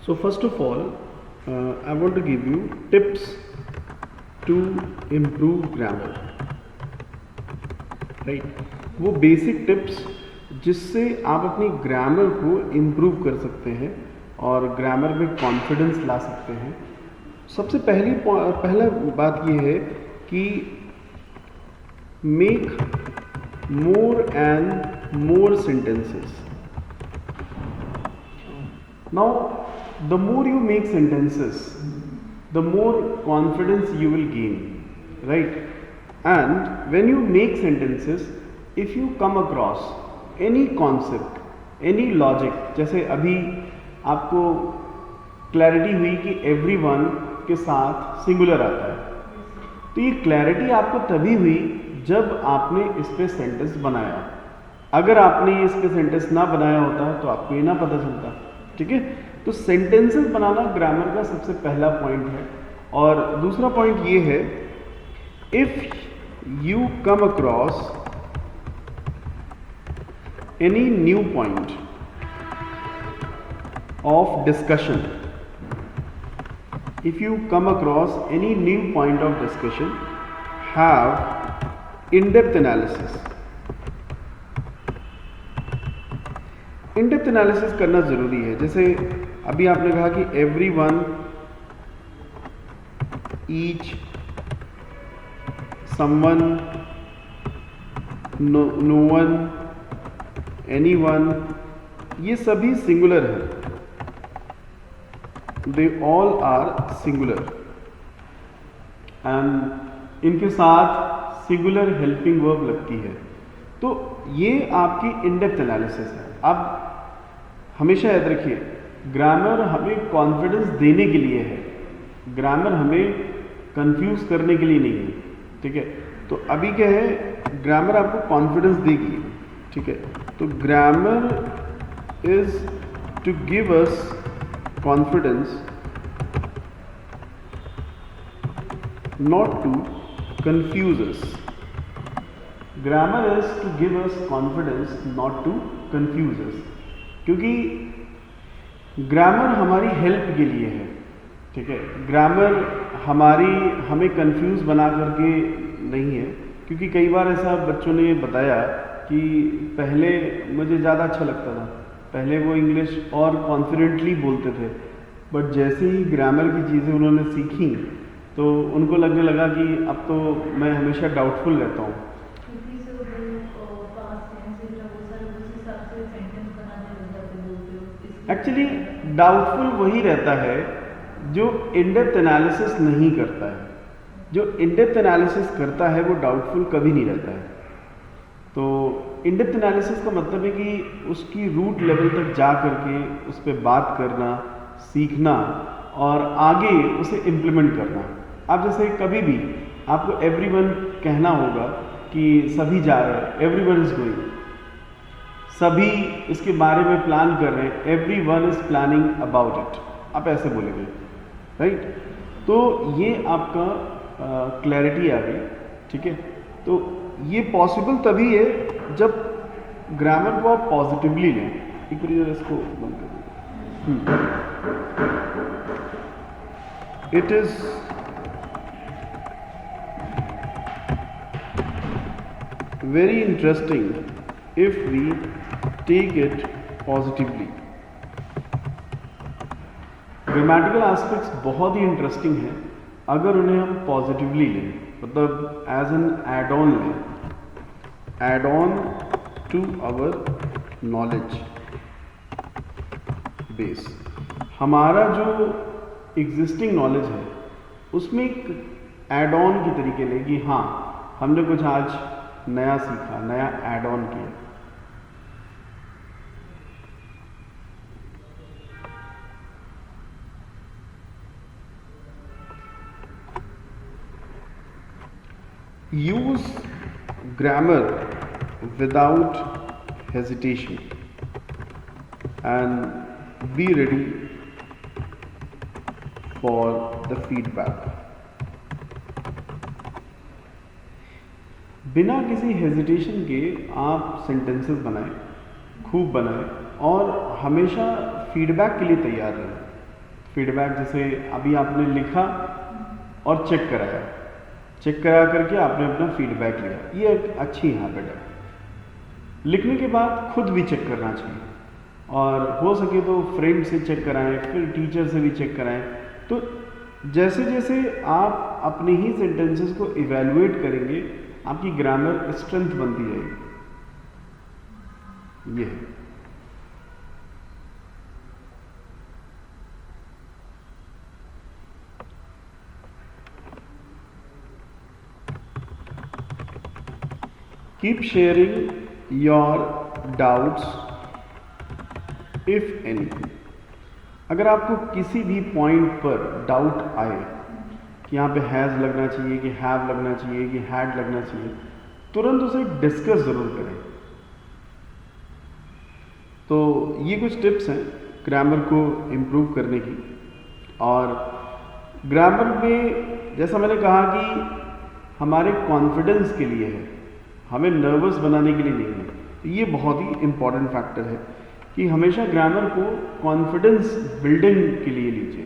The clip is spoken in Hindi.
So first of all, I want to give you tips to improve grammar, right? वो बेसिक टिप्स जिससे आप अपनी ग्रामर को इम्प्रूव कर सकते हैं और ग्रामर में कॉन्फिडेंस ला सकते हैं। सबसे पहला बात ये है कि make more and more sentences. Now, the more you make sentences, the more confidence you will gain, right? And when you make sentences, if you come across any concept, any logic, जैसे अभी आपको क्लैरिटी हुई कि everyone के साथ सिंगुलर आता है, तो ये क्लैरिटी आपको तभी हुई जब आपने इस पे सेंटेंस बनाया। अगर आपने इस पे सेंटेंस ना बनाया होता तो आपको ये ना पता चलता। ठीक है, तो सेंटेंसेस बनाना ग्रामर का सबसे पहला पॉइंट है। और दूसरा पॉइंट ये है, if you come across any new point of discussion, if you come across any new point of discussion, have in-depth analysis. in-depth analysis करना ज़रूरी है। जैसे अभी आपने कहा कि everyone, each, someone, no one, anyone, ये सभी सिंगुलर है। They all are singular and इनके साथ सिंगुलर हेल्पिंग वर्ब लगती है। तो ये आपकी इन-डेप्थ एनालिसिस है। अब हमेशा याद रखिए, ग्रामर हमें कॉन्फिडेंस देने के लिए है, ग्रामर हमें कंफ्यूज करने के लिए नहीं है। ठीक है, तो अभी क्या है, ग्रामर आपको कॉन्फिडेंस देगी। ठीक है, तो grammar is to give us confidence, not to confuse us. Grammar is to give us confidence, not to confuse us. क्योंकि ग्रामर हमारी हेल्प के लिए है। ठीक है, ग्रामर हमें कंफ्यूज बना करके नहीं है। क्योंकि कई बार ऐसा बच्चों ने बताया कि पहले मुझे ज़्यादा अच्छा लगता था, पहले वो इंग्लिश और कॉन्फिडेंटली बोलते थे, बट जैसे ही ग्रामर की चीज़ें उन्होंने सीखी तो उनको लगने लगा कि अब तो मैं हमेशा डाउटफुल रहता हूँ। एक्चुअली डाउटफुल वही रहता है जो इन-डेप्थ एनालिसिस नहीं करता है। जो इन-डेप्थ एनालिसिस करता है वो डाउटफुल कभी नहीं रहता है। तो इन-डेप्थ एनालिसिस का मतलब है कि उसकी रूट लेवल तक जा करके उस पर बात करना, सीखना और आगे उसे इम्प्लीमेंट करना। आप जैसे कभी भी आपको एवरीवन कहना होगा कि सभी जा रहे हैं, एवरीवन इज गोइंग, सभी इसके बारे में प्लान कर रहे हैं, everyone is planning about it, आप ऐसे बोलेंगे, राइट? तो ये आपका क्लैरिटी आ गई। ठीक है, तो ये पॉसिबल तभी है जब ग्रामर को आप पॉजिटिवली लें। एक बार इसको बंद कर दीजिए। It is very interesting if we take it positively. Grammatical aspects बहुत ही इंटरेस्टिंग हैं अगर उन्हें हम पॉजिटिवली लें, मतलब एज एन एड ऑन लें, add on to our knowledge base. हमारा जो एग्जिस्टिंग नॉलेज है उसमें एक एड ऑन की तरीके लें कि हाँ, हमने कुछ आज नया सीखा, नया एड ऑन किया। Use grammar without hesitation and be ready for the feedback. बिना किसी हेजिटेशन के आप सेंटेंसेस बनाएं, खूब बनाएं और हमेशा फीडबैक के लिए तैयार रहें। फीडबैक जैसे अभी आपने लिखा और चेक कराया, चेक करा करके आपने अपना फीडबैक लिया, ये एक अच्छी हैबिट है। लिखने के बाद खुद भी चेक करना चाहिए और हो सके तो फ्रेंड से चेक कराएं, फिर टीचर से भी चेक कराएं। तो जैसे जैसे आप अपने ही सेंटेंसेस को इवेलुएट करेंगे, आपकी ग्रामर स्ट्रेंथ बनती जाएगी। ये है। Keep sharing your doubts if any. अगर आपको किसी भी पॉइंट पर डाउट आए कि यहाँ पे हैज़ लगना चाहिए कि हैव लगना चाहिए कि हैड लगना चाहिए, तुरंत उसे डिस्कस ज़रूर करें। तो ये कुछ टिप्स हैं ग्रामर को इम्प्रूव करने की। और ग्रामर में जैसा मैंने कहा कि हमारे कॉन्फिडेंस के लिए है, हमें नर्वस बनाने के लिए नहीं है। तो ये बहुत ही इम्पॉर्टेंट फैक्टर है कि हमेशा ग्रामर को कॉन्फिडेंस बिल्डिंग के लिए लीजिए।